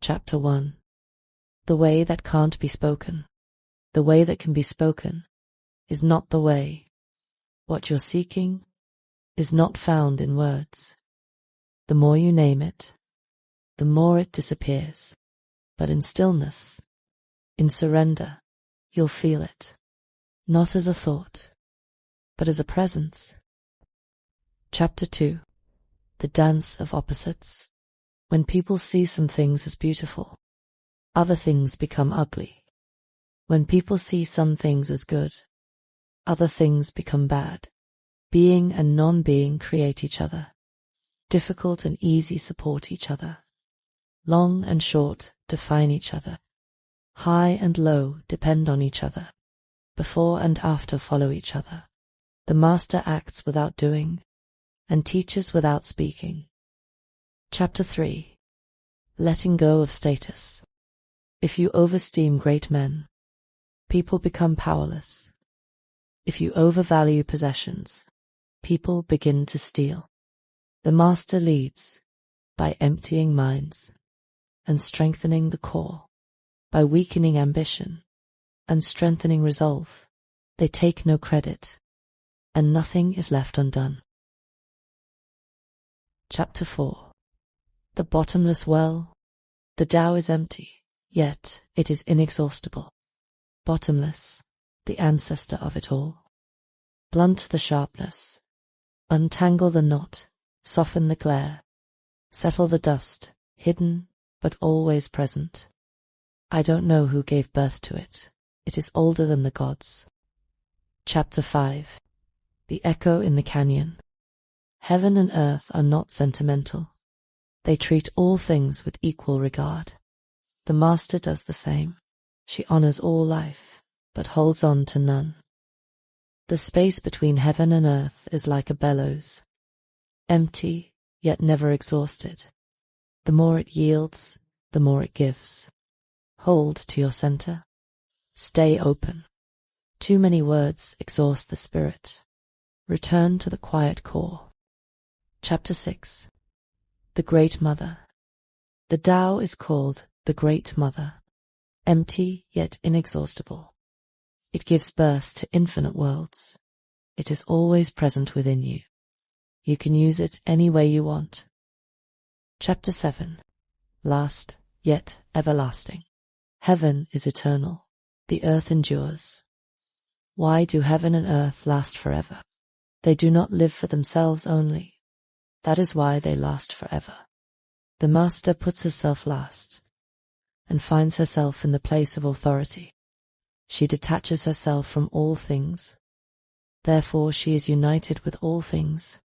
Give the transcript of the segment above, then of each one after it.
Chapter 1. The way that can't be spoken. The way that can be spoken is not the way. What you're seeking is not found in words. The more you name it, the more it disappears. But in stillness, in surrender, you'll feel it, not as a thought, but as a presence. Chapter 2. The dance of opposites. When people see some things as beautiful, other things become ugly. When people see some things as good, other things become bad. Being and non-being create each other. Difficult and easy support each other. Long and short define each other. High and low depend on each other. Before and after follow each other. The master acts without doing, and teaches without speaking. Chapter 3. Letting go of status. If you overesteem great men, people become powerless. If you overvalue possessions, people begin to steal. The master leads by emptying minds and strengthening the core, by weakening ambition and strengthening resolve. They take no credit, and nothing is left undone. Chapter 4. The bottomless well. The Tao is empty, yet it is inexhaustible. Bottomless, the ancestor of it all. Blunt the sharpness, untangle the knot, soften the glare, settle the dust, hidden but always present. I don't know who gave birth to it. It is older than the gods. Chapter 5. The echo in the canyon. Heaven and earth are not sentimental. They treat all things with equal regard. The master does the same. She honors all life, but holds on to none. The space between heaven and earth is like a bellows, empty yet never exhausted. The more it yields, the more it gives. Hold to your center. Stay open. Too many words exhaust the spirit. Return to the quiet core. Chapter 6. The Great Mother. The Tao is called the Great Mother, empty yet inexhaustible. It gives birth to infinite worlds. It is always present within you. You can use it any way you want. Chapter 7. Last yet everlasting. Heaven is eternal. The earth endures. Why do heaven and earth last forever? They do not live for themselves only. That is why they last forever. The master puts herself last and finds herself in the place of authority. She detaches herself from all things. Therefore she is united with all things.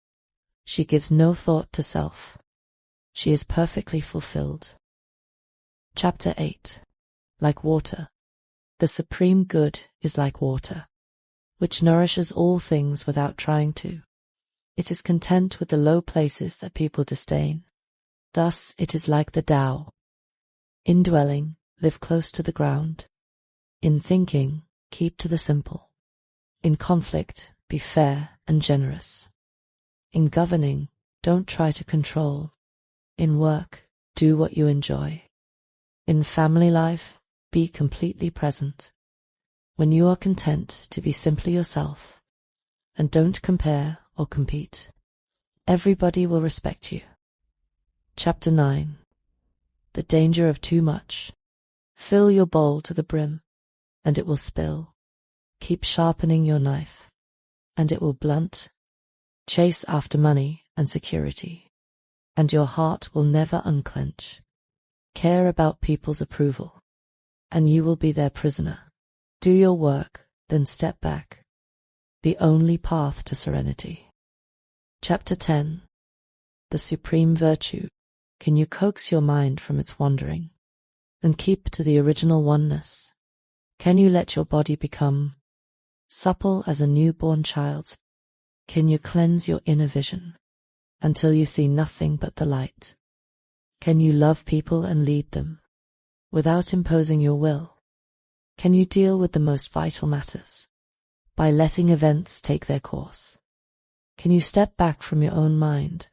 She gives no thought to self. She is perfectly fulfilled. Chapter 8. Like water. The supreme good is like water, which nourishes all things without trying to. It is content with the low places that people disdain. Thus it is like the Tao. In dwelling, live close to the ground. In thinking, keep to the simple. In conflict, be fair and generous. In governing, don't try to control. In work, do what you enjoy. In family life, be completely present. When you are content to be simply yourself, and don't compare or compete, everybody will respect you. Chapter 9. The danger of too much. Fill your bowl to the brim, and it will spill. Keep sharpening your knife, and it will blunt. Chase after money and security, and your heart will never unclench. Care about people's approval, and you will be their prisoner. Do your work, then step back. The only path to serenity. Chapter 10. The supreme virtue. Can you coax your mind from its wandering and keep to the original oneness? Can you let your body become supple as a newborn child's? Can you cleanse your inner vision until you see nothing but the light? Can you love people and lead them without imposing your will? Can you deal with the most vital matters by letting events take their course? Can you step back from your own mind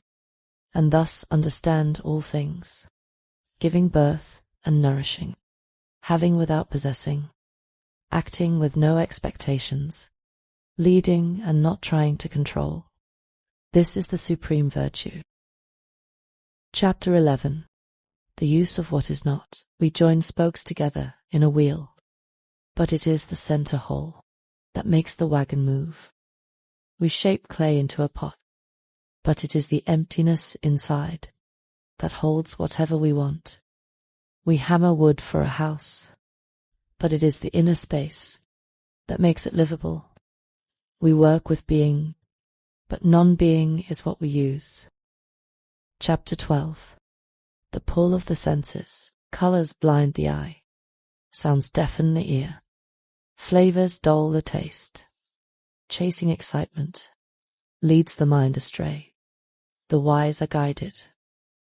and thus understand all things, giving birth and nourishing, having without possessing, acting with no expectations, leading and not trying to control. This is the supreme virtue. Chapter 11. The use of what is not. We join spokes together in a wheel, but it is the center hole that makes the wagon move. We shape clay into a pot, but it is the emptiness inside that holds whatever we want. We hammer wood for a house, but it is the inner space that makes it livable. We work with being, but non-being is what we use. Chapter 12. The pull of the senses. Colors blind the eye, sounds deafen the ear, flavors dull the taste. Chasing excitement leads the mind astray. The wise are guided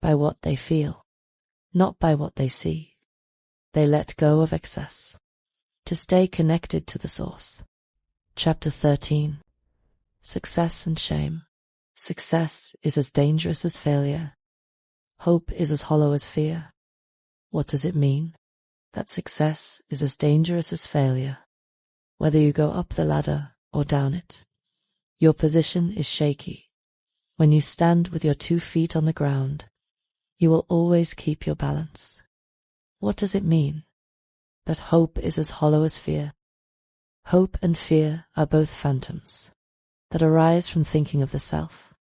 by what they feel, not by what they see. They let go of excess to stay connected to the source. Chapter 13. Success and shame. Success is as dangerous as failure. Hope is as hollow as fear. What does it mean? That success is as dangerous as failure. Whether you go up the ladder or down it, your position is shaky. When you stand with your 2 feet on the ground, you will always keep your balance. What does it mean? That hope is as hollow as fear. Hope and fear are both phantoms that arise from thinking of the self.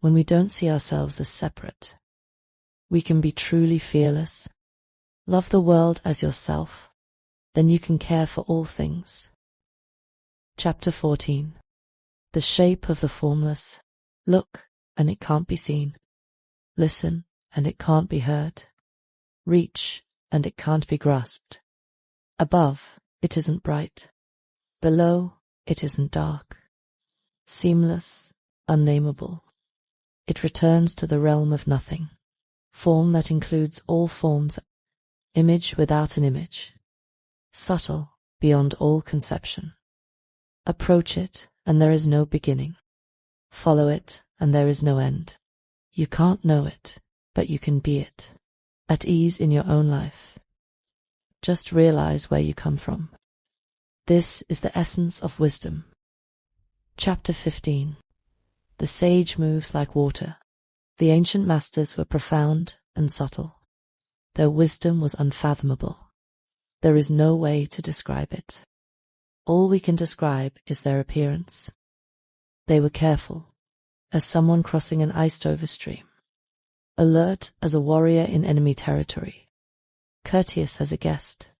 When we don't see ourselves as separate, we can be truly fearless. Love the world as yourself, then you can care for all things. Chapter 14. The shape of the formless. Look, and it can't be seen. Listen, and it can't be heard. Reach, and it can't be grasped. Above, it isn't bright. Below, it isn't dark. Seamless, unnameable. It returns to the realm of nothing. Form that includes all forms. Image without an image. Subtle, beyond all conception. Approach it, and there is no beginning. Follow it, and there is no end. You can't know it, but you can be it. At ease in your own life. Just realize where you come from. This is the essence of wisdom. Chapter 15. The sage moves like water. The ancient masters were profound and subtle. Their wisdom was unfathomable. There is no way to describe it. All we can describe is their appearance. They were careful, as someone crossing an iced-over stream. Alert as a warrior in enemy territory. Courteous as a guest.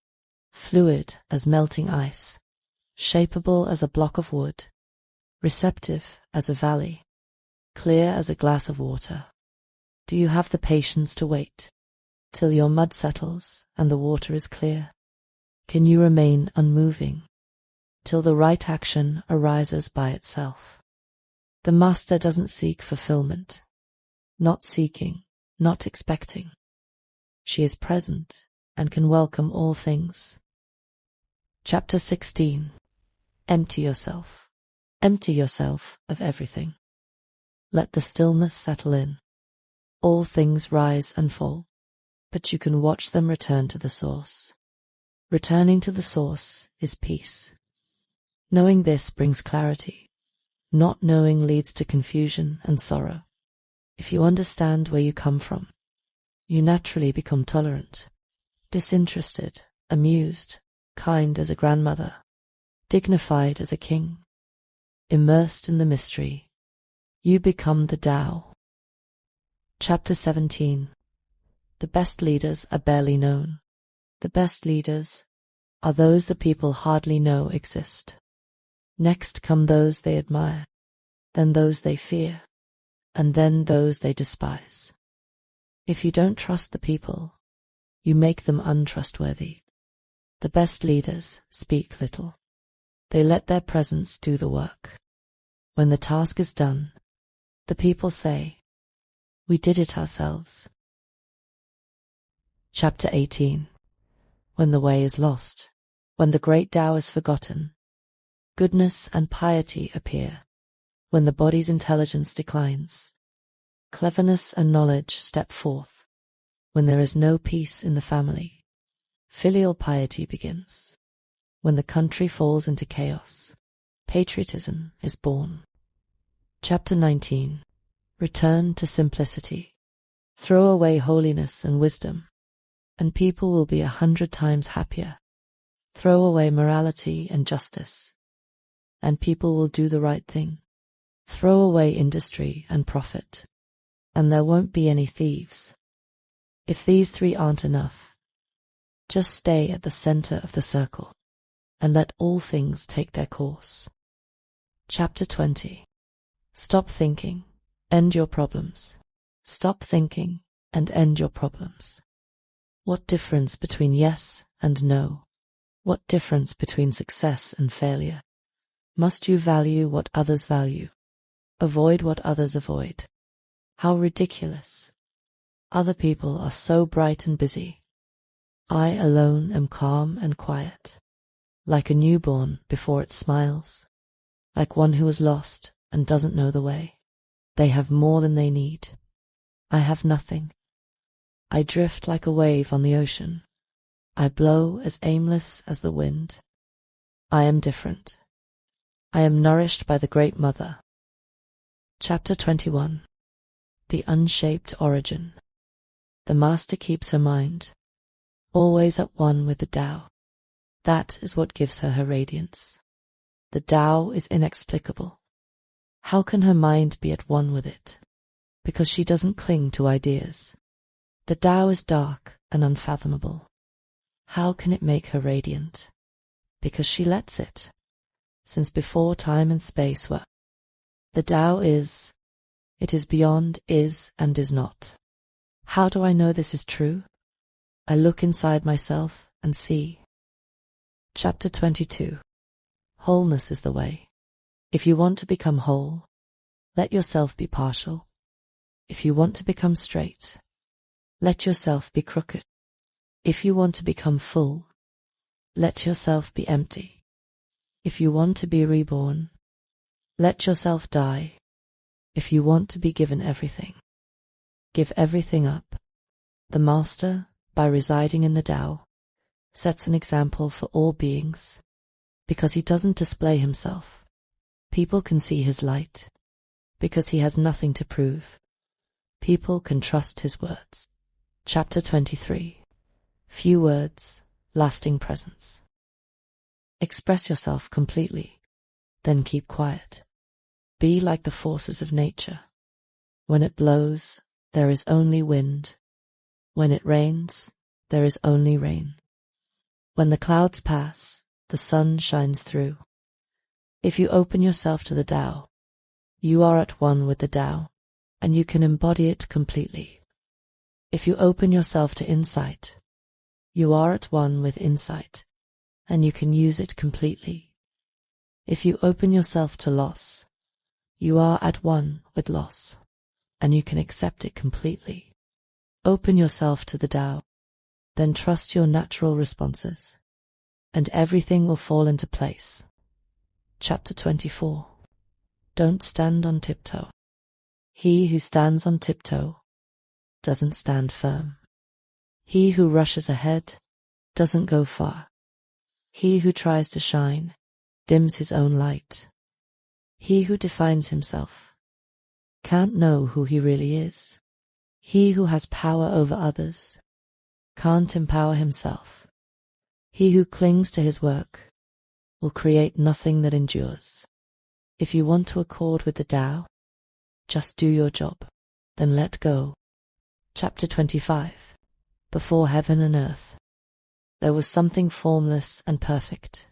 Fluid as melting ice. Shapeable as a block of wood. Receptive as a valley. Clear as a glass of water. Do you have the patience to wait till your mud settles and the water is clear? Can you remain unmoving till the right action arises by itself? The master doesn't seek fulfillment, not seeking, not expecting. She is present and can welcome all things. Chapter 16. Empty yourself. Empty yourself of everything. Let the stillness settle in. All things rise and fall, but you can watch them return to the source. Returning to the source is peace. Knowing this brings clarity. Not knowing leads to confusion and sorrow. If you understand where you come from, you naturally become tolerant, disinterested, amused, kind as a grandmother, dignified as a king. Immersed in the mystery, you become the Tao. Chapter 17. The best leaders are barely known. The best leaders are those the people hardly know exist. Next come those they admire, then those they fear, and then those they despise. If you don't trust the people, you make them untrustworthy. The best leaders speak little. They let their presence do the work. When the task is done, the people say, "We did it ourselves." Chapter 18. When the way is lost, when the great Tao is forgotten, goodness and piety appear. When the body's intelligence declines, cleverness and knowledge step forth. When there is no peace in the family, filial piety begins. When the country falls into chaos, patriotism is born. Chapter 19. Return to simplicity. Throw away holiness and wisdom, and people will be 100 times happier. Throw away morality and justice, and people will do the right thing. Throw away industry and profit, and there won't be any thieves. If these three aren't enough, just stay at the center of the circle, and let all things take their course. Chapter 20. Stop thinking, end your problems. Stop thinking and end your problems. What difference between yes and no? What difference between success and failure? Must you value what others value? Avoid what others avoid. How ridiculous. Other people are so bright and busy. I alone am calm and quiet, like a newborn before it smiles, like one who is lost and doesn't know the way. They have more than they need. I have nothing. I drift like a wave on the ocean. I blow as aimless as the wind. I am different. I am nourished by the Great Mother. Chapter 21. The unshaped origin. The master keeps her mind always at one with the Tao. That is what gives her her radiance. The Tao is inexplicable. How can her mind be at one with it? Because she doesn't cling to ideas. The Tao is dark and unfathomable. How can it make her radiant? Because she lets it. Since before time and space were. The Tao is. It is beyond is and is not. How do I know this is true? I look inside myself and see. Chapter 22. Wholeness is the way. If you want to become whole, let yourself be partial. If you want to become straight, let yourself be crooked. If you want to become full, let yourself be empty. If you want to be reborn, let yourself die. If you want to be given everything, give everything up. The master, by residing in the Tao, sets an example for all beings. Because he doesn't display himself, people can see his light. Because he has nothing to prove, people can trust his words. Chapter 23. Few words, lasting presence. Express yourself completely, then keep quiet. Be like the forces of nature. When it blows, there is only wind. When it rains, there is only rain. When the clouds pass, the sun shines through. If you open yourself to the Tao, you are at one with the Tao, and you can embody it completely. If you open yourself to insight, you are at one with insight, and you can use it completely. If you open yourself to loss, you are at one with loss, and you can accept it completely. Open yourself to the Tao, then trust your natural responses, and everything will fall into place. Chapter 24. Don't stand on tiptoe. He who stands on tiptoe doesn't stand firm. He who rushes ahead doesn't go far. He who tries to shine dims his own light. He who defines himself can't know who he really is. He who has power over others can't empower himself. He who clings to his work will create nothing that endures. If you want to accord with the Tao, just do your job, then let go. Chapter 25. Before heaven and earth, there was something formless and perfect.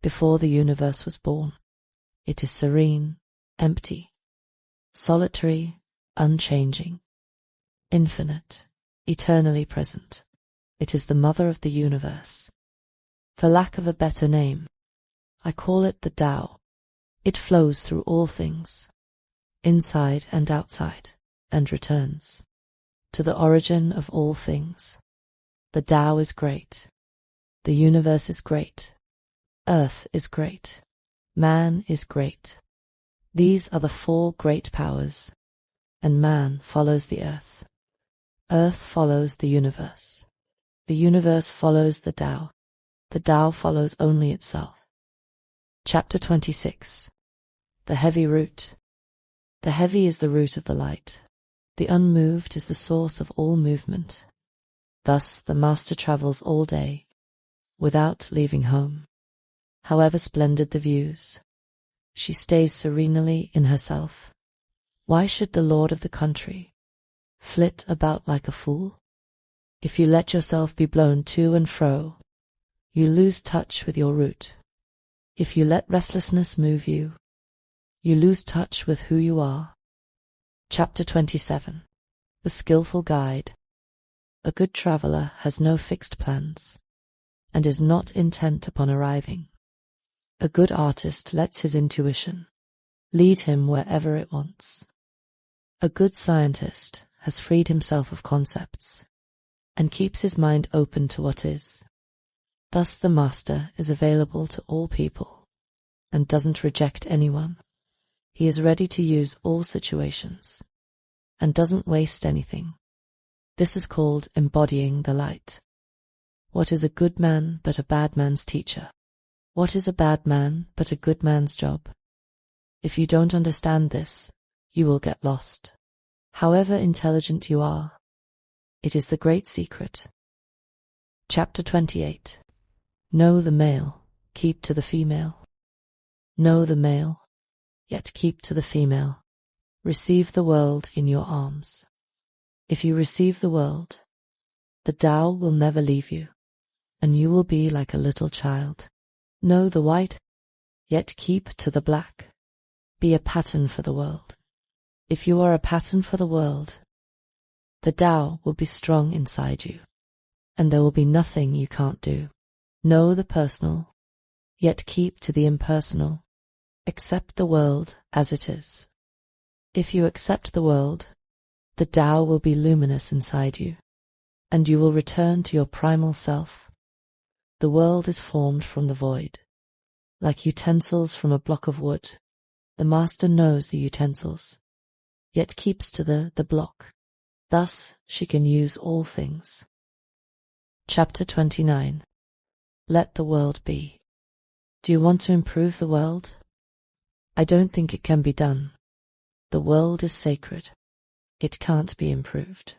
Before the universe was born, it is serene, empty, solitary, unchanging, infinite, eternally present. It is the mother of the universe. For lack of a better name, I call it the Tao. It flows through all things, inside and outside, and returns to the origin of all things. The Tao is great. The universe is great. Earth is great. Man is great. These are the four great powers, and man follows the earth. Earth follows the universe. The universe follows the Tao. The Tao follows only itself. Chapter 26. The heavy root. The heavy is the root of the light. The unmoved is the source of all movement. Thus the master travels all day, without leaving home. However splendid the views, she stays serenely in herself. Why should the lord of the country flit about like a fool? If you let yourself be blown to and fro, you lose touch with your root. If you let restlessness move you, you lose touch with who you are. Chapter 27. The skillful guide. A good traveler has no fixed plans, and is not intent upon arriving. A good artist lets his intuition lead him wherever it wants. A good scientist has freed himself of concepts, and keeps his mind open to what is. Thus the master is available to all people, and doesn't reject anyone. He is ready to use all situations, and doesn't waste anything. This is called embodying the light. What is a good man but a bad man's teacher? What is a bad man but a good man's job? If you don't understand this, you will get lost. However intelligent you are, it is the great secret. Chapter 28. Know the male, keep to the female. Know the male, yet keep to the female. Receive the world in your arms. If you receive the world, the Tao will never leave you, and you will be like a little child. Know the white, yet keep to the black. Be a pattern for the world. If you are a pattern for the world, the Tao will be strong inside you, and there will be nothing you can't do. Know the personal, yet keep to the impersonal. Accept the world as it is. If you accept the world, the Tao will be luminous inside you, and you will return to your primal self. The world is formed from the void. Like utensils from a block of wood, the master knows the utensils, yet keeps to the block. Thus she can use all things. Chapter 29. Let the world be. Do you want to improve the world? I don't think it can be done. The world is sacred. It can't be improved.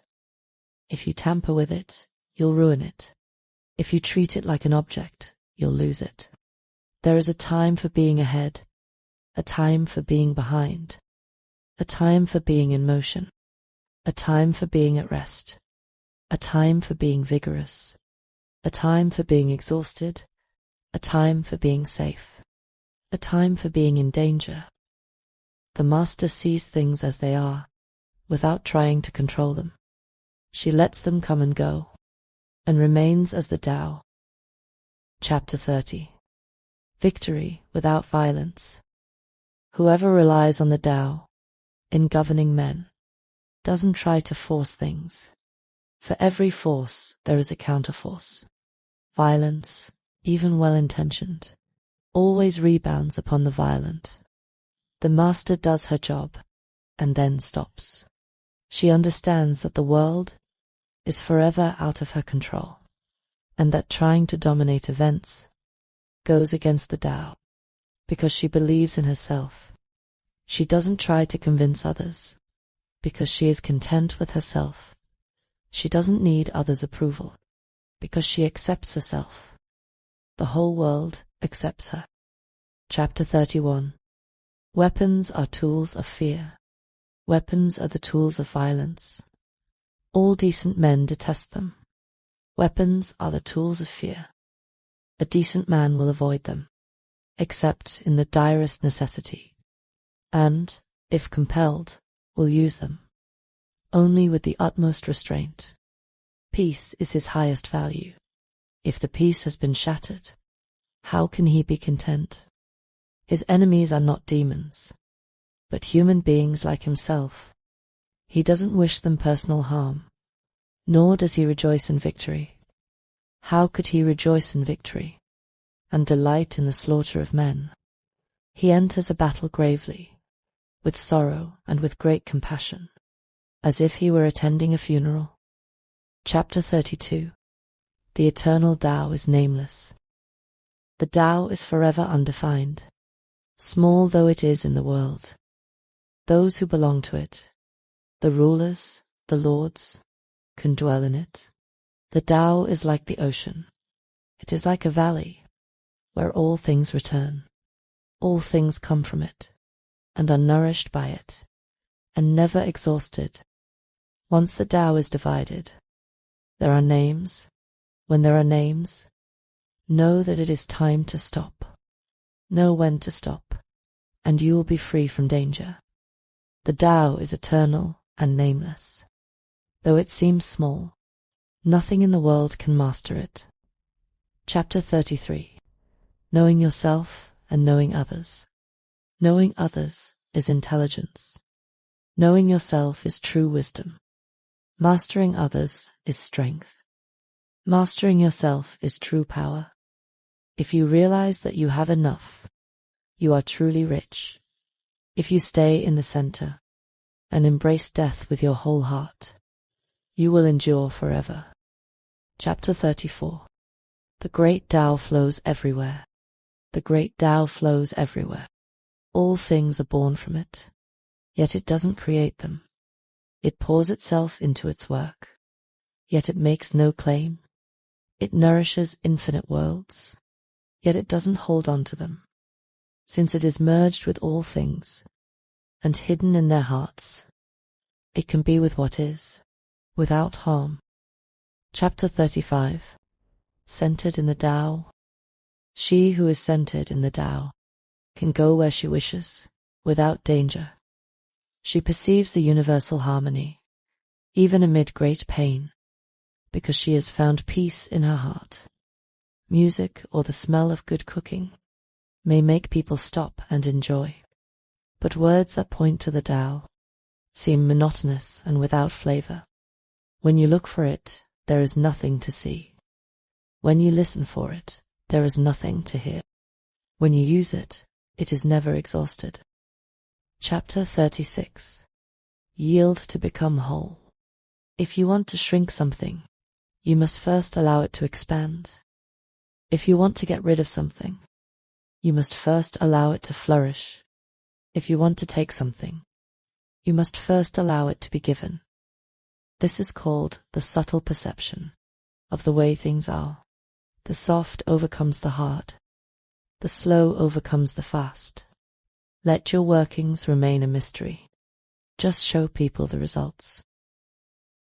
If you tamper with it, you'll ruin it. If you treat it like an object, you'll lose it. There is a time for being ahead, a time for being behind, a time for being in motion, a time for being at rest, a time for being vigorous, a time for being exhausted, a time for being safe, a time for being in danger. The master sees things as they are, without trying to control them. She lets them come and go, and remains as the Tao. Chapter 30. Victory without violence. Whoever relies on the Tao in governing men doesn't try to force things. For every force there is a counterforce. Violence, even well-intentioned, always rebounds upon the violent. The master does her job and then stops. She understands that the world is forever out of her control, and that trying to dominate events goes against the Tao. Because she believes in herself, she doesn't try to convince others. Because she is content with herself, she doesn't need others' approval. Because she accepts herself, the whole world accepts her. Chapter 31. Weapons are tools of fear. Weapons are the tools of violence. All decent men detest them. Weapons are the tools of fear. A decent man will avoid them, except in the direst necessity, and, if compelled, will use them, only with the utmost restraint. Peace is his highest value. If the peace has been shattered, how can he be content? His enemies are not demons, but human beings like himself. He doesn't wish them personal harm, nor does he rejoice in victory. How could he rejoice in victory and delight in the slaughter of men? He enters a battle gravely, with sorrow and with great compassion, as if he were attending a funeral. Chapter 32. The eternal Tao is nameless. The Tao is forever undefined, small though it is in the world. Those who belong to it, the rulers, the lords, can dwell in it. The Tao is like the ocean. It is like a valley, where all things return. All things come from it, and are nourished by it, and never exhausted. Once the Tao is divided, there are names. When there are names, know that it is time to stop. Know when to stop, and you will be free from danger. The Tao is eternal and nameless. Though it seems small, nothing in the world can master it. Chapter 33. Knowing yourself and knowing others. Knowing others is intelligence. Knowing yourself is true wisdom. Mastering others is strength. Mastering yourself is true power. If you realize that you have enough, you are truly rich. If you stay in the center and embrace death with your whole heart, you will endure forever. Chapter 34. The great Tao flows everywhere. The great Tao flows everywhere. All things are born from it, yet it doesn't create them. It pours itself into its work, yet it makes no claim. It nourishes infinite worlds, yet it doesn't hold on to them. Since it is merged with all things, and hidden in their hearts, it can be with what is, without harm. Chapter 35. Centered in the Tao. She who is centered in the Tao can go where she wishes, without danger. She perceives the universal harmony, even amid great pain, because she has found peace in her heart. Music or the smell of good cooking may make people stop and enjoy, but words that point to the Tao seem monotonous and without flavor. When you look for it, there is nothing to see. When you listen for it, there is nothing to hear. When you use it, it is never exhausted. Chapter 36. Yield to become whole. If you want to shrink something, you must first allow it to expand. If you want to get rid of something, you must first allow it to flourish. If you want to take something, you must first allow it to be given. This is called the subtle perception of the way things are. The soft overcomes the hard. The slow overcomes the fast. Let your workings remain a mystery. Just show people the results.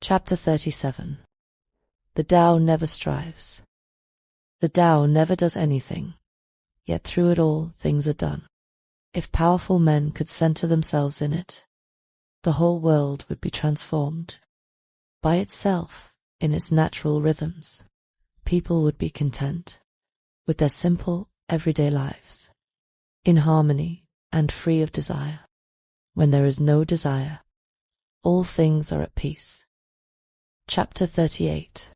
Chapter 37. The Tao never strives. The Tao never does anything, yet through it all things are done. If powerful men could center themselves in it, the whole world would be transformed. By itself, in its natural rhythms, people would be content with their simple, everyday lives, in harmony and free of desire. When there is no desire, all things are at peace. Chapter 38.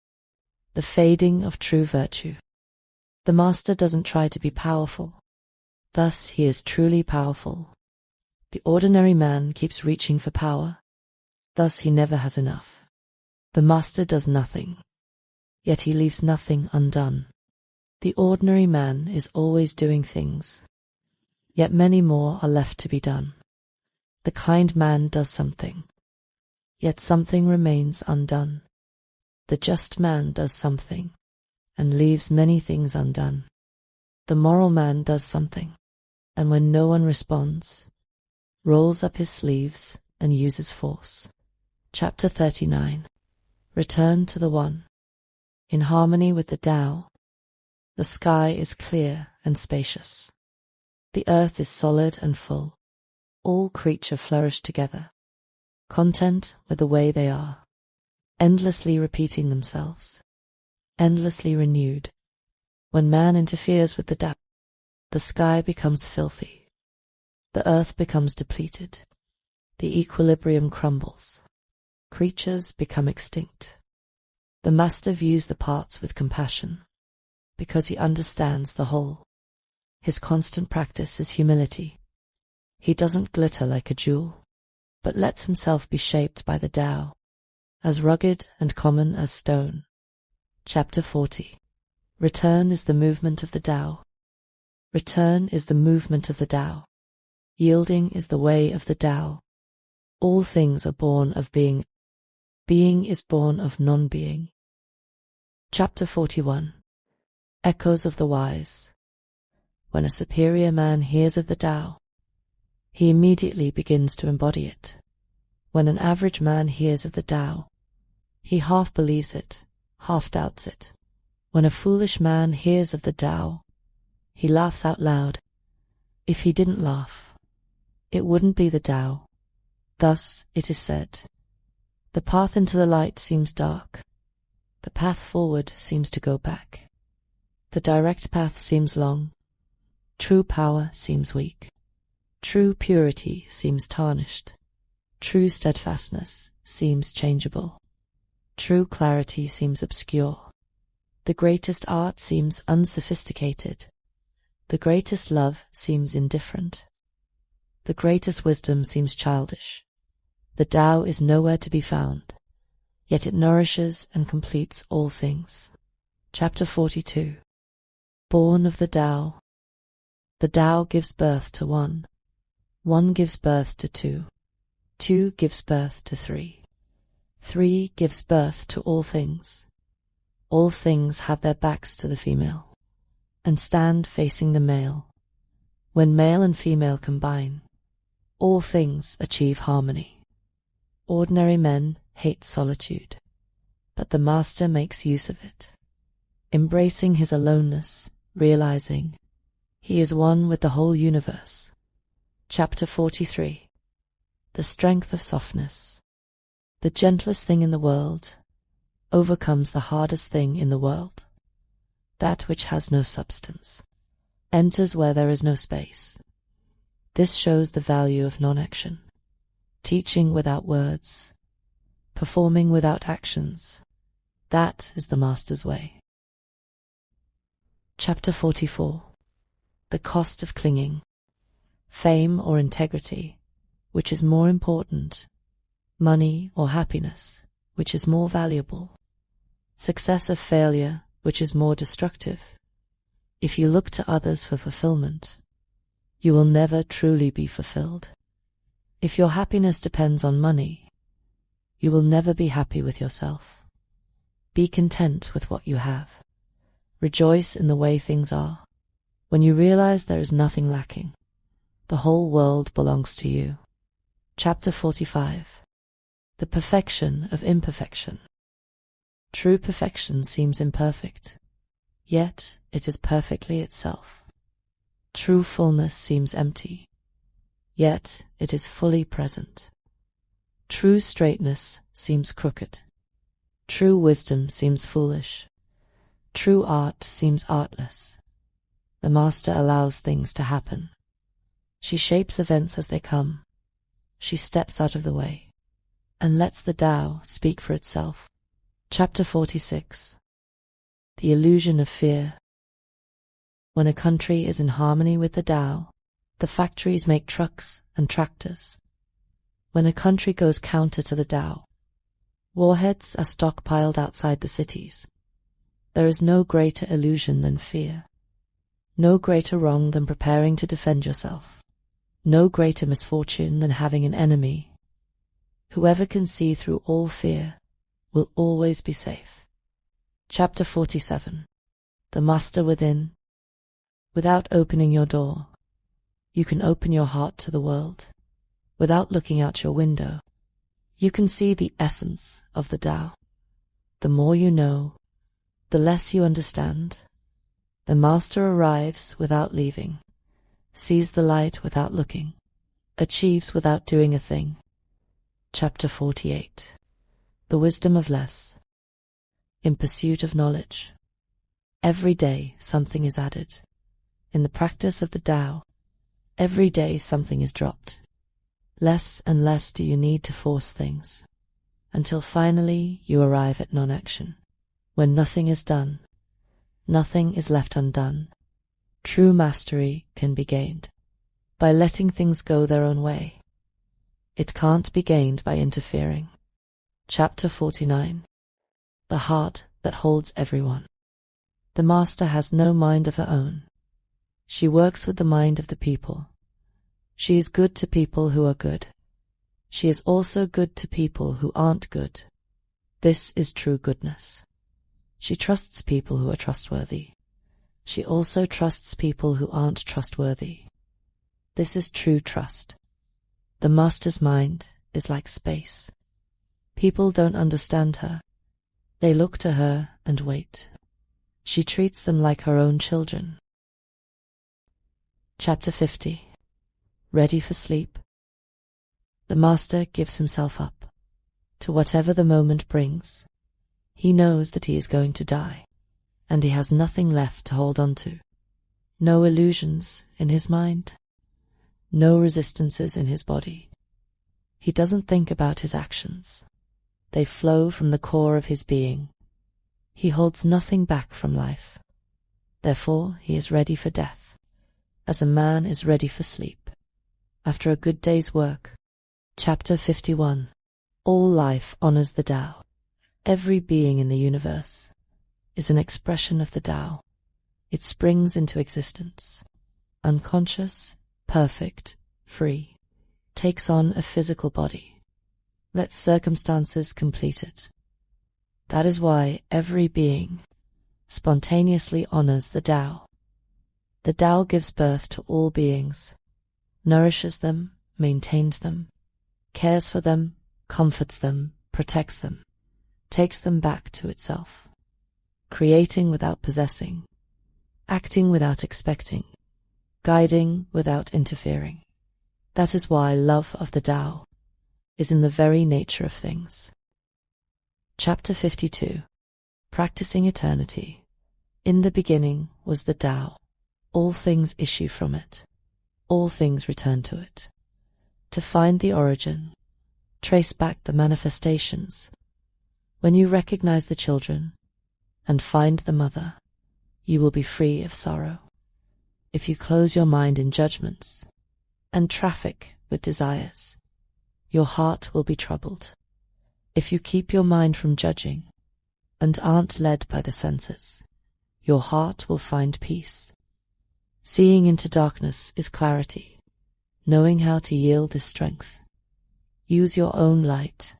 The fading of true virtue. The master doesn't try to be powerful, thus he is truly powerful. The ordinary man keeps reaching for power, thus he never has enough. The master does nothing, yet he leaves nothing undone. The ordinary man is always doing things, yet many more are left to be done. The kind man does something, yet something remains undone. The just man does something, and leaves many things undone. The moral man does something, and when no one responds, rolls up his sleeves and uses force. Chapter 39. Return to the One. In harmony with the Tao, the sky is clear and spacious. The earth is solid and full. All creatures flourish together, content with the way they are, endlessly repeating themselves, endlessly renewed. When man interferes with the Tao, the sky becomes filthy. The earth becomes depleted. The equilibrium crumbles. Creatures become extinct. The master views the parts with compassion, because he understands the whole. His constant practice is humility. He doesn't glitter like a jewel, but lets himself be shaped by the Tao, as rugged and common as stone. Chapter 40. Return is the movement of the Tao. Return is the movement of the Tao. Yielding is the way of the Tao. All things are born of being. Being is born of non-being. Chapter 41. Echoes of the Wise. When a superior man hears of the Tao, he immediately begins to embody it. When an average man hears of the Tao, he half believes it, half doubts it. When a foolish man hears of the Tao, he laughs out loud. If he didn't laugh, it wouldn't be the Tao. Thus it is said, the path into the light seems dark. The path forward seems to go back. The direct path seems long. True power seems weak. True purity seems tarnished. True steadfastness seems changeable. True clarity seems obscure. The greatest art seems unsophisticated. The greatest love seems indifferent. The greatest wisdom seems childish. The Tao is nowhere to be found, yet it nourishes and completes all things. Chapter 42. Born of the Tao. The Tao gives birth to one. One gives birth to two. Two gives birth to three. Three gives birth to all things. All things have their backs to the female, and stand facing the male. When male and female combine, all things achieve harmony. Ordinary men hate solitude, but the master makes use of it. Embracing his aloneness, realizing he is one with the whole universe. Chapter 43. The strength of softness. The gentlest thing in the world overcomes the hardest thing in the world. That which has no substance enters where there is no space. This shows the value of non-action. Teaching without words, performing without actions. That is the master's way. Chapter 44. The cost of clinging. Fame or integrity, which is more important? Money or happiness, which is more valuable? Success or failure, which is more destructive? If you look to others for fulfillment, you will never truly be fulfilled. If your happiness depends on money, you will never be happy with yourself. Be content with what you have. Rejoice in the way things are. When you realize there is nothing lacking, the whole world belongs to you. Chapter 45. The perfection of imperfection. True perfection seems imperfect, yet it is perfectly itself. True fullness seems empty, yet it is fully present. True straightness seems crooked. True wisdom seems foolish. True art seems artless. The master allows things to happen. She shapes events as they come. She steps out of the way and lets the Tao speak for itself. Chapter 46. The illusion of fear. When a country is in harmony with the Tao, the factories make trucks and tractors. When a country goes counter to the Tao, warheads are stockpiled outside the cities. There is no greater illusion than fear. No greater wrong than preparing to defend yourself. No greater misfortune than having an enemy. Whoever can see through all fear will always be safe. Chapter 47. The Master Within. Without opening your door, you can open your heart to the world. Without looking out your window, you can see the essence of the Tao. The more you know, the less you understand. The master arrives without leaving, sees the light without looking, achieves without doing a thing. Chapter 48. The wisdom of less. In pursuit of knowledge. Every day something is added. In the practice of the Tao, every day something is dropped. Less and less do you need to force things, until finally you arrive at non-action. When nothing is done, nothing is left undone. True mastery can be gained by letting things go their own way. It can't be gained by interfering. Chapter 49. The Heart that Holds Everyone. The Master has no mind of her own. She works with the mind of the people. She is good to people who are good. She is also good to people who aren't good. This is true goodness. She trusts people who are trustworthy. She also trusts people who aren't trustworthy. This is true trust. The Master's mind is like space. People don't understand her. They look to her and wait. She treats them like her own children. Chapter 50. Ready for sleep. The Master gives himself up to whatever the moment brings. He knows that he is going to die, and he has nothing left to hold on to. No illusions in his mind. No resistances in his body. He doesn't think about his actions. They flow from the core of his being. He holds nothing back from life. Therefore, he is ready for death, as a man is ready for sleep, after a good day's work. Chapter 51. All life honors the Tao. Every being in the universe is an expression of the Tao. It springs into existence, unconscious, perfect, free, takes on a physical body. Let circumstances complete it. That is why every being spontaneously honors the Tao. The Tao gives birth to all beings, nourishes them, maintains them, cares for them, comforts them, protects them, takes them back to itself, creating without possessing, acting without expecting, guiding without interfering. That is why love of the Tao is in the very nature of things. Chapter 52. Practicing Eternity. In the beginning was the Tao. All things issue from it. All things return to it. To find the origin, trace back the manifestations. When you recognize the children and find the mother, you will be free of sorrow. If you close your mind in judgments and traffic with desires, your heart will be troubled. If you keep your mind from judging and aren't led by the senses, your heart will find peace. Seeing into darkness is clarity. Knowing how to yield is strength. Use your own light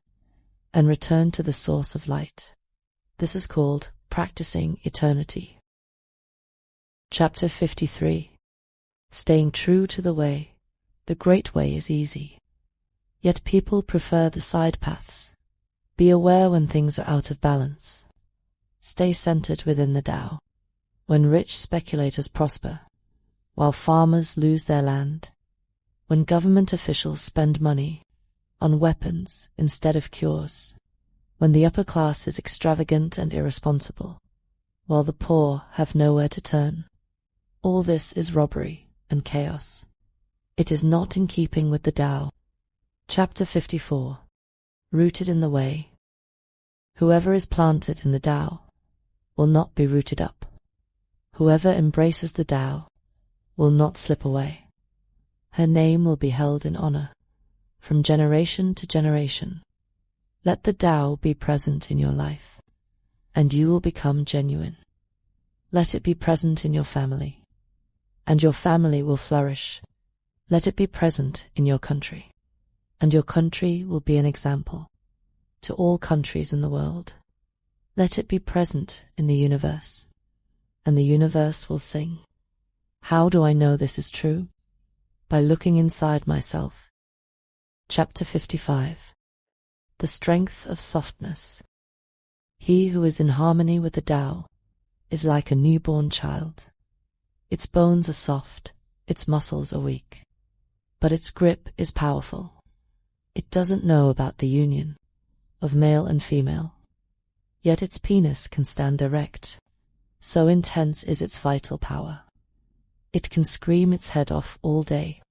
and return to the source of light. This is called practicing eternity. Chapter 53. Staying true to the way. The great way is easy. Yet people prefer the side paths. Be aware when things are out of balance. Stay centered within the Tao. When rich speculators prosper, while farmers lose their land, when government officials spend money on weapons instead of cures, when the upper class is extravagant and irresponsible, while the poor have nowhere to turn, all this is robbery and chaos. It is not in keeping with the Tao. Chapter 54. Rooted in the way. Whoever is planted in the Tao will not be rooted up. Whoever embraces the Tao will not slip away. Her name will be held in honor from generation to generation. Let the Tao be present in your life, and you will become genuine. Let it be present in your family, and your family will flourish. Let it be present in your country, and your country will be an example to all countries in the world. Let it be present in the universe, and the universe will sing. How do I know this is true? By looking inside myself. Chapter 55. The strength of softness. He who is in harmony with the Tao is like a newborn child. Its bones are soft, its muscles are weak, but its grip is powerful. It doesn't know about the union of male and female, yet its penis can stand erect. So intense is its vital power. It can scream its head off all day,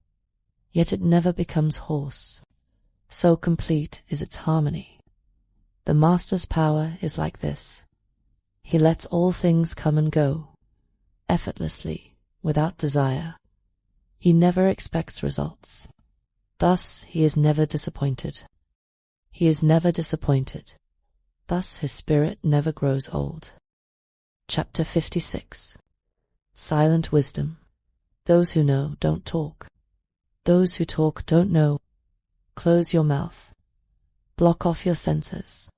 yet it never becomes hoarse. So complete is its harmony. The Master's power is like this. He lets all things come and go, effortlessly, without desire. He never expects results. Thus he is never disappointed. He is never disappointed. Thus his spirit never grows old. Chapter 56. Silent wisdom. Those who know don't talk. Those who talk don't know. Close your mouth. Block off your senses.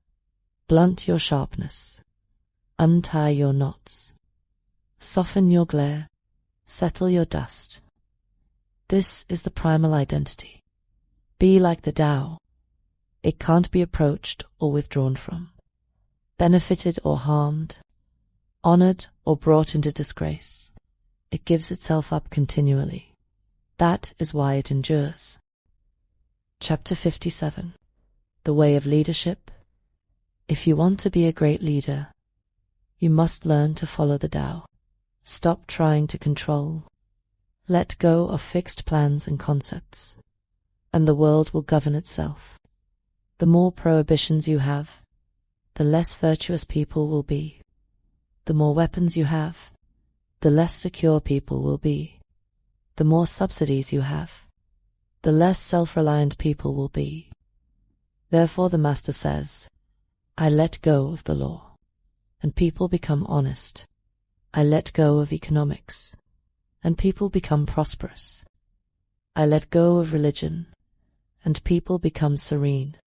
Blunt your sharpness. Untie your knots. Soften your glare. Settle your dust. This is the primal identity. Be like the Tao. It can't be approached or withdrawn from, benefited or harmed, honored or brought into disgrace. It gives itself up continually. That is why it endures. Chapter 57. The Way of Leadership. If you want to be a great leader, you must learn to follow the Tao. Stop trying to control. Let go of fixed plans and concepts, and the world will govern itself. The more prohibitions you have, the less virtuous people will be. The more weapons you have, the less secure people will be. The more subsidies you have, the less self-reliant people will be. Therefore the Master says, I let go of the law, and people become honest. I let go of economics, and people become prosperous. I let go of religion, and people become serene.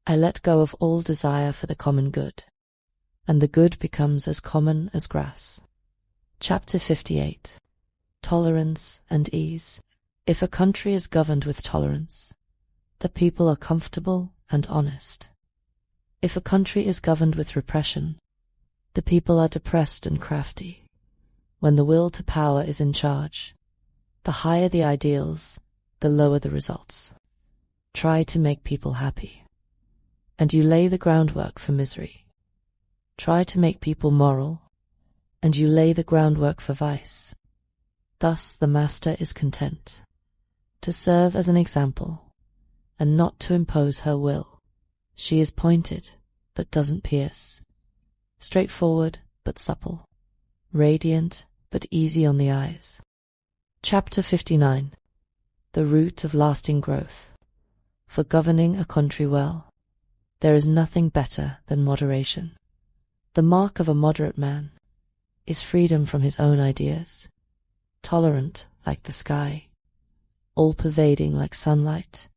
I let go of all desire for the common good, and the good becomes as common as grass. Chapter 58. Tolerance and ease. If a country is governed with tolerance, the people are comfortable and honest. If a country is governed with repression, the people are depressed and crafty. When the will to power is in charge, the higher the ideals, the lower the results. Try to make people happy, and you lay the groundwork for misery. Try to make people moral, and you lay the groundwork for vice. Thus the Master is content to serve as an example, and not to impose her will. She is pointed, but doesn't pierce, straightforward, but supple, radiant, but easy on the eyes. Chapter 59. The Root of Lasting Growth. For governing a country well, there is nothing better than moderation. The mark of a moderate man is freedom from his own ideas, tolerant like the sky, all-pervading like sunlight,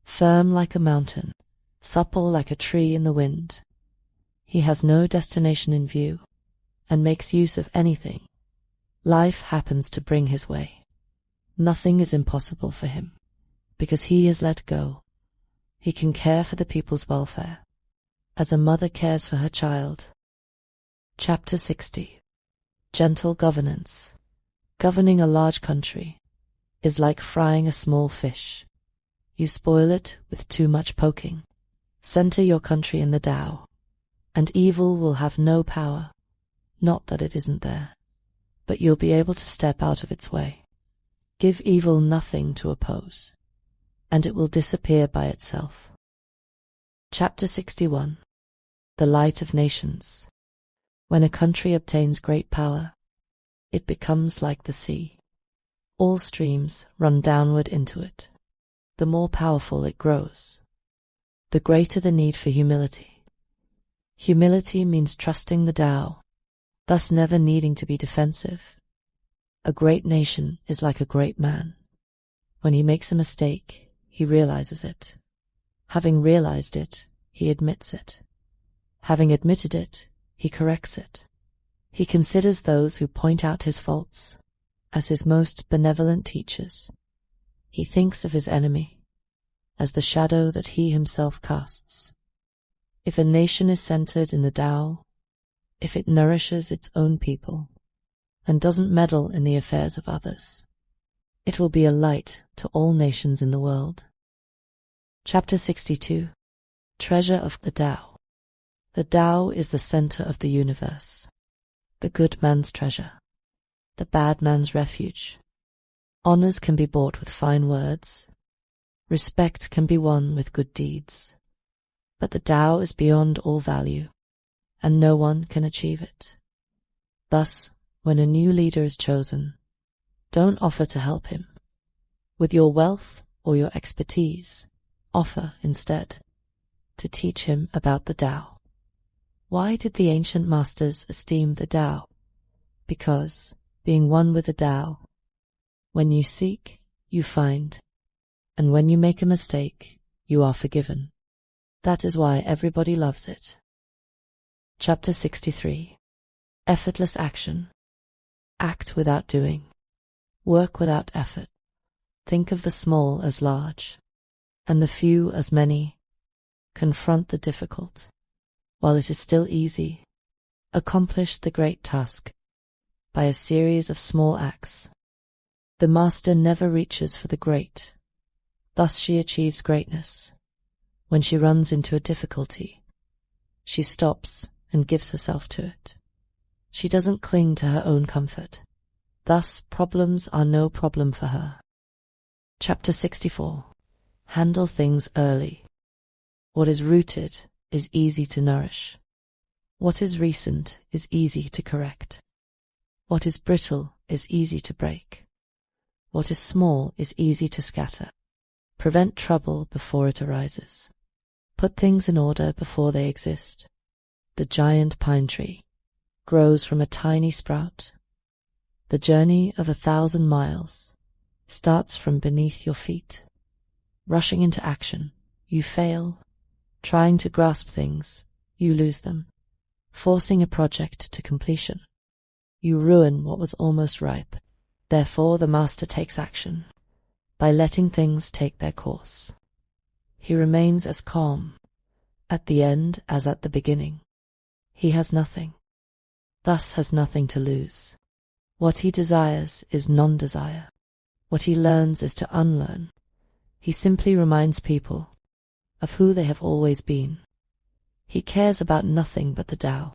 firm like a mountain, supple like a tree in the wind. He has no destination in view, and makes use of anything life happens to bring his way. Nothing is impossible for him, because he has let go. He can care for the people's welfare, as a mother cares for her child. Chapter 60. Gentle Governance. Governing a large country is like frying a small fish. You spoil it with too much poking. Center your country in the Tao, and evil will have no power. Not that it isn't there, but you'll be able to step out of its way. Give evil nothing to oppose, and it will disappear by itself. Chapter 61. The Light of Nations. When a country obtains great power, it becomes like the sea. All streams run downward into it. The more powerful it grows, the greater the need for humility. Humility means trusting the Tao, thus never needing to be defensive. A great nation is like a great man. When he makes a mistake, he realizes it. Having realized it, he admits it. Having admitted it, he corrects it. He considers those who point out his faults as his most benevolent teachers. He thinks of his enemy as the shadow that he himself casts. If a nation is centered in the Tao, if it nourishes its own people and doesn't meddle in the affairs of others, it will be a light to all nations in the world. Chapter 62. Treasure of the Tao. The Tao is the center of the universe, the good man's treasure, the bad man's refuge. Honors can be bought with fine words. Respect can be won with good deeds. But the Tao is beyond all value, and no one can achieve it. Thus, when a new leader is chosen, don't offer to help him. With your wealth or your expertise, offer instead. to teach him about the Tao. Why did the ancient masters esteem the Tao? Because, being one with the Tao, when you seek, you find, and when you make a mistake, you are forgiven. That is why everybody loves it. Chapter 63. Effortless action. Act without doing. Work without effort. Think of the small as large, and the few as many. Confront the difficult, while it is still easy. Accomplish the great task by a series of small acts. The master never reaches for the great. Thus she achieves greatness. When she runs into a difficulty, she stops and gives herself to it. She doesn't cling to her own comfort. Thus, problems are no problem for her. Chapter 64. Handle things early. What is rooted is easy to nourish. What is recent is easy to correct. What is brittle is easy to break. What is small is easy to scatter. Prevent trouble before it arises. Put things in order before they exist. The giant pine tree grows from a tiny sprout. The journey of 1,000 miles starts from beneath your feet. Rushing into action, you fail. Trying to grasp things, you lose them. Forcing a project to completion, you ruin what was almost ripe. Therefore the master takes action by letting things take their course. He remains as calm at the end as at the beginning. He has nothing, thus has nothing to lose. What he desires is non-desire. What he learns is to unlearn. He simply reminds people of who they have always been. He cares about nothing but the Tao.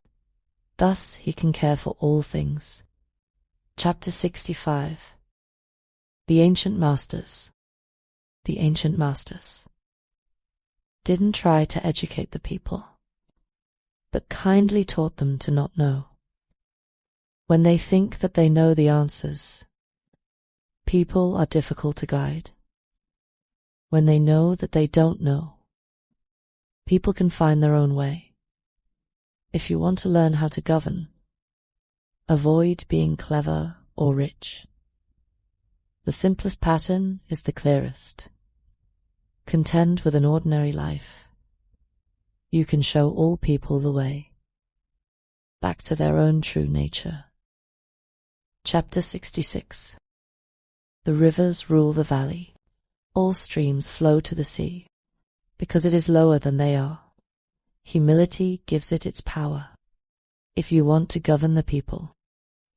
Thus he can care for all things. Chapter 65. The Ancient Masters. The ancient masters didn't try to educate the people, but kindly taught them to not know. When they think that they know the answers, people are difficult to guide. When they know that they don't know, people can find their own way. If you want to learn how to govern, avoid being clever or rich. The simplest pattern is the clearest. Content with an ordinary life. You can show all people the way back to their own true nature. Chapter 66. The rivers rule the valley. All streams flow to the sea, because it is lower than they are. Humility gives it its power. If you want to govern the people,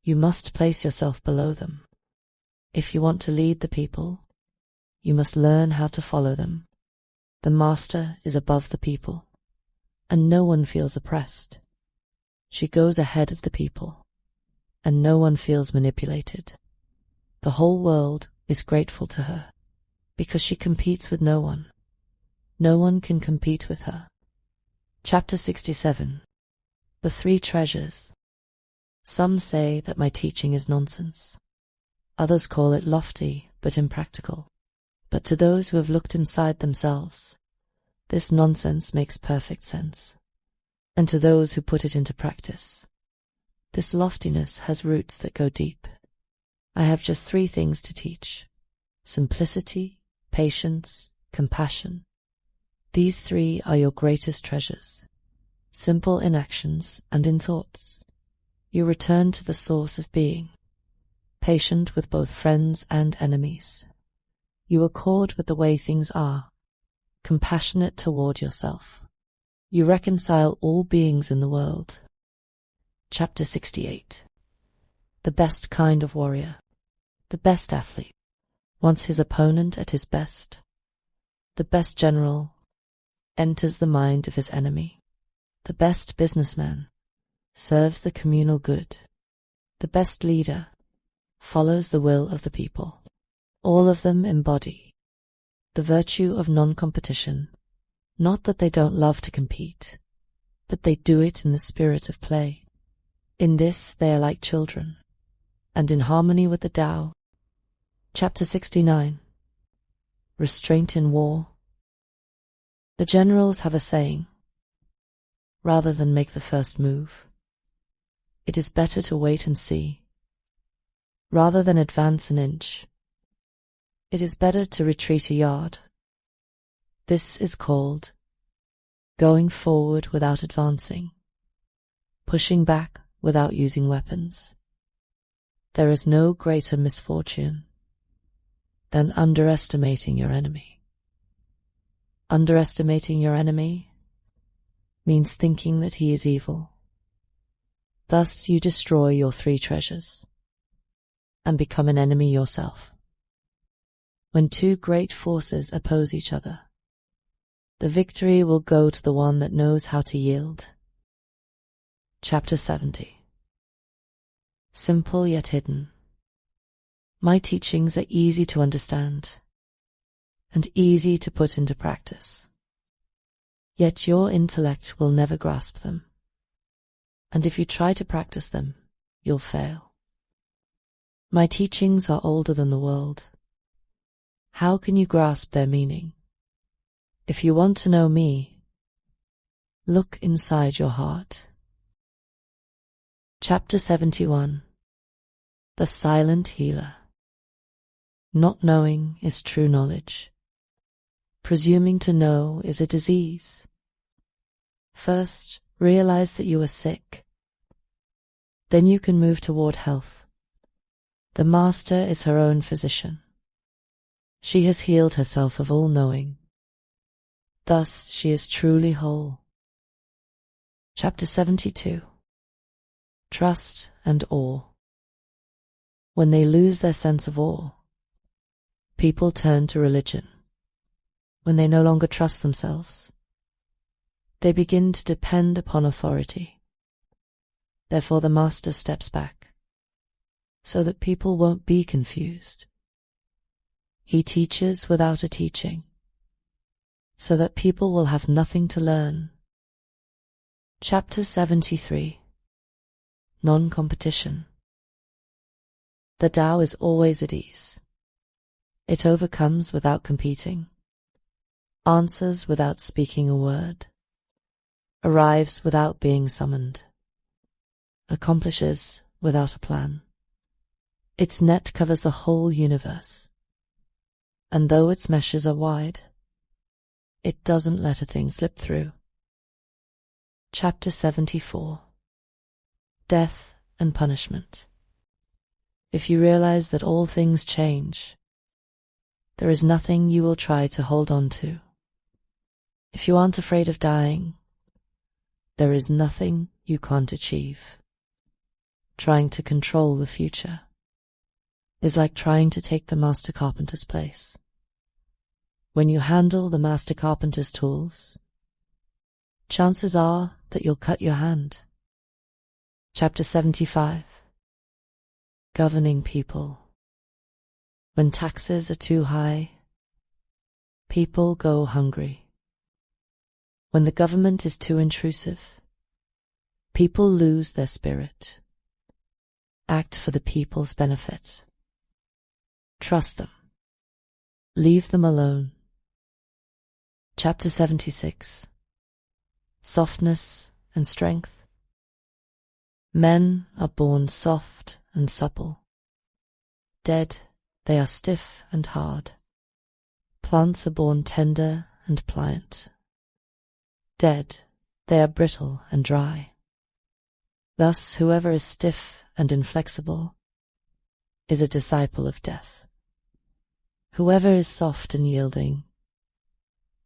you must place yourself below them. If you want to lead the people, you must learn how to follow them. The master is above the people, and no one feels oppressed. She goes ahead of the people, and no one feels manipulated. The whole world is grateful to her, because she competes with no one. No one can compete with her. Chapter 67. The Three Treasures. Some say that my teaching is nonsense. Others call it lofty but impractical. But to those who have looked inside themselves, this nonsense makes perfect sense. And to those who put it into practice, this loftiness has roots that go deep. I have just 3 things to teach: simplicity, patience, compassion. These 3 are your greatest treasures, simple in actions and in thoughts. You return to the source of being, patient with both friends and enemies. You accord with the way things are, compassionate toward yourself. You reconcile all beings in the world. Chapter 68. The best kind of warrior. The best athlete wants his opponent at his best. The best general enters the mind of his enemy. The best businessman serves the communal good. The best leader follows the will of the people. All of them embody the virtue of non-competition. Not that they don't love to compete, but they do it in the spirit of play. In this they are like children, and in harmony with the Tao. Chapter 69. Restraint in war. The generals have a saying: rather than make the first move, it is better to wait and see. Rather than advance an inch, it is better to retreat a yard. This is called going forward without advancing, pushing back without using weapons. There is no greater misfortune than underestimating your enemy. Underestimating your enemy means thinking that he is evil. Thus you destroy your 3 treasures and become an enemy yourself. When 2 great forces oppose each other, the victory will go to the one that knows how to yield. Chapter 70. Simple yet hidden. My teachings are easy to understand and easy to put into practice. Yet your intellect will never grasp them, and if you try to practice them, you'll fail. My teachings are older than the world. How can you grasp their meaning? If you want to know me, look inside your heart. Chapter 71. The Silent Healer. Not knowing is true knowledge. Presuming to know is a disease. First, realize that you are sick. Then you can move toward health. The master is her own physician. She has healed herself of all knowing. Thus she is truly whole. Chapter 72. Trust and awe. When they lose their sense of awe, people turn to religion. When they no longer trust themselves, they begin to depend upon authority. Therefore the master steps back, so that people won't be confused. He teaches without a teaching, so that people will have nothing to learn. Chapter 73. Non-competition. The Tao is always at ease. It overcomes without competing, answers without speaking a word, arrives without being summoned, accomplishes without a plan. Its net covers the whole universe, and though its meshes are wide, it doesn't let a thing slip through. Chapter 74. Death and Punishment. If you realize that all things change, there is nothing you will try to hold on to. If you aren't afraid of dying, there is nothing you can't achieve. Trying to control the future is like trying to take the master carpenter's place. When you handle the master carpenter's tools, chances are that you'll cut your hand. Chapter 75. Governing people. When taxes are too high, people go hungry. When the government is too intrusive, people lose their spirit. Act for the people's benefit. Trust them. Leave them alone. Chapter 76. Softness and strength. Men are born soft and supple. Dead, they are stiff and hard. Plants are born tender and pliant. Dead, they are brittle and dry. Thus whoever is stiff and inflexible is a disciple of death. Whoever is soft and yielding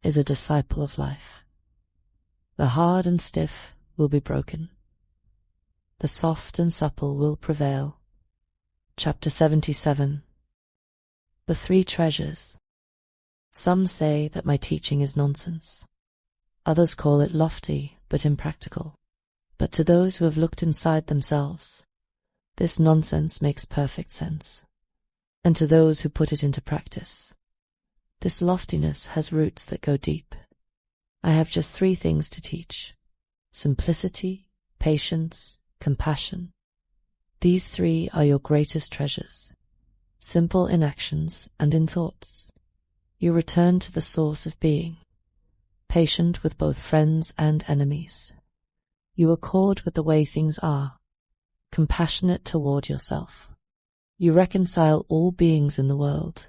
is a disciple of life. The hard and stiff will be broken. The soft and supple will prevail. Chapter 77. The 3 treasures. Some say that my teaching is nonsense. Others call it lofty but impractical. But to those who have looked inside themselves, this nonsense makes perfect sense. And to those who put it into practice, this loftiness has roots that go deep. I have just 3 things to teach: simplicity, patience, compassion. These 3 are your greatest treasures. Simple in actions and in thoughts, you return to the source of being. patient with both friends and enemies. You accord with the way things are, compassionate toward yourself. You reconcile all beings in the world.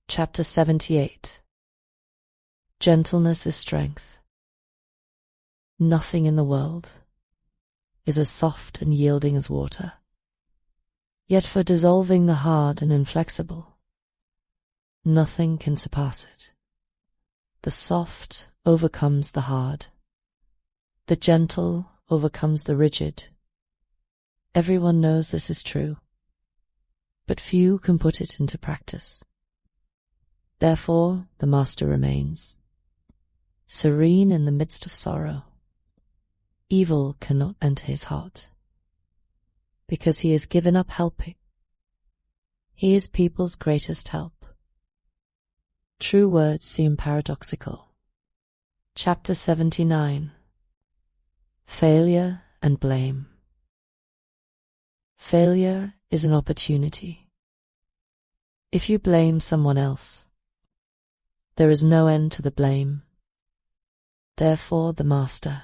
Chapter 78. Gentleness is strength. Nothing in the world is as soft and yielding as water. Yet for dissolving the hard and inflexible, nothing can surpass it. The soft overcomes the hard. The gentle overcomes the rigid. Everyone knows this is true, but few can put it into practice. Therefore, the master remains, serene in the midst of sorrow. Evil cannot enter his heart, because he has given up helping. He is people's greatest help. True words seem paradoxical. Chapter 79. Failure and blame. Failure is an opportunity. If you blame someone else, there is no end to the blame. Therefore, the master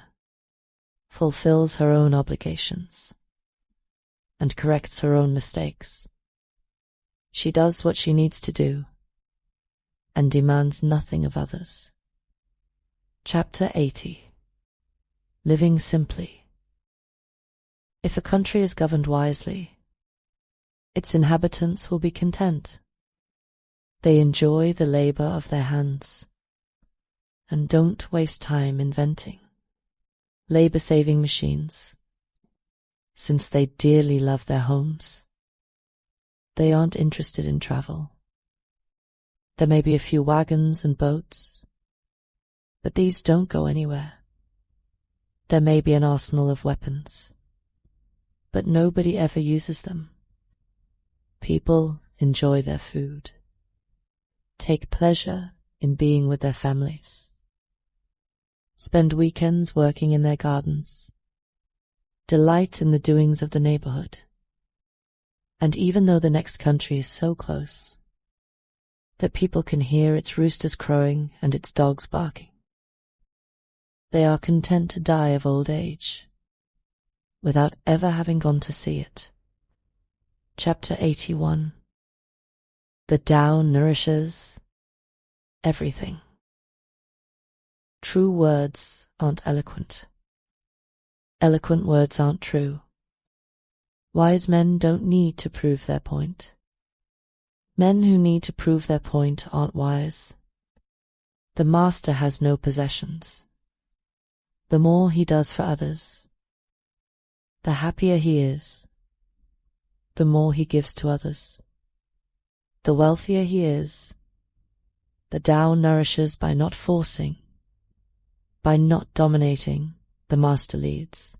fulfills her own obligations and corrects her own mistakes. She does what she needs to do and demands nothing of others. Chapter 80. Living simply. If a country is governed wisely, its inhabitants will be content. They enjoy the labor of their hands and don't waste time inventing labor-saving machines, since they dearly love their homes. They aren't interested in travel. There may be a few wagons and boats, but these don't go anywhere. There may be an arsenal of weapons, but nobody ever uses them. People enjoy their food, take pleasure in being with their families, spend weekends working in their gardens, delight in the doings of the neighborhood. And even though the next country is so close that people can hear its roosters crowing and its dogs barking, they are content to die of old age without ever having gone to see it. Chapter 81. The Tao nourishes everything. True words aren't eloquent. Eloquent words aren't true. Wise men don't need to prove their point. Men who need to prove their point aren't wise. The master has no possessions. The more he does for others, the happier he is. The more he gives to others, the wealthier he is. The Tao nourishes by not forcing, by not dominating. The master leads.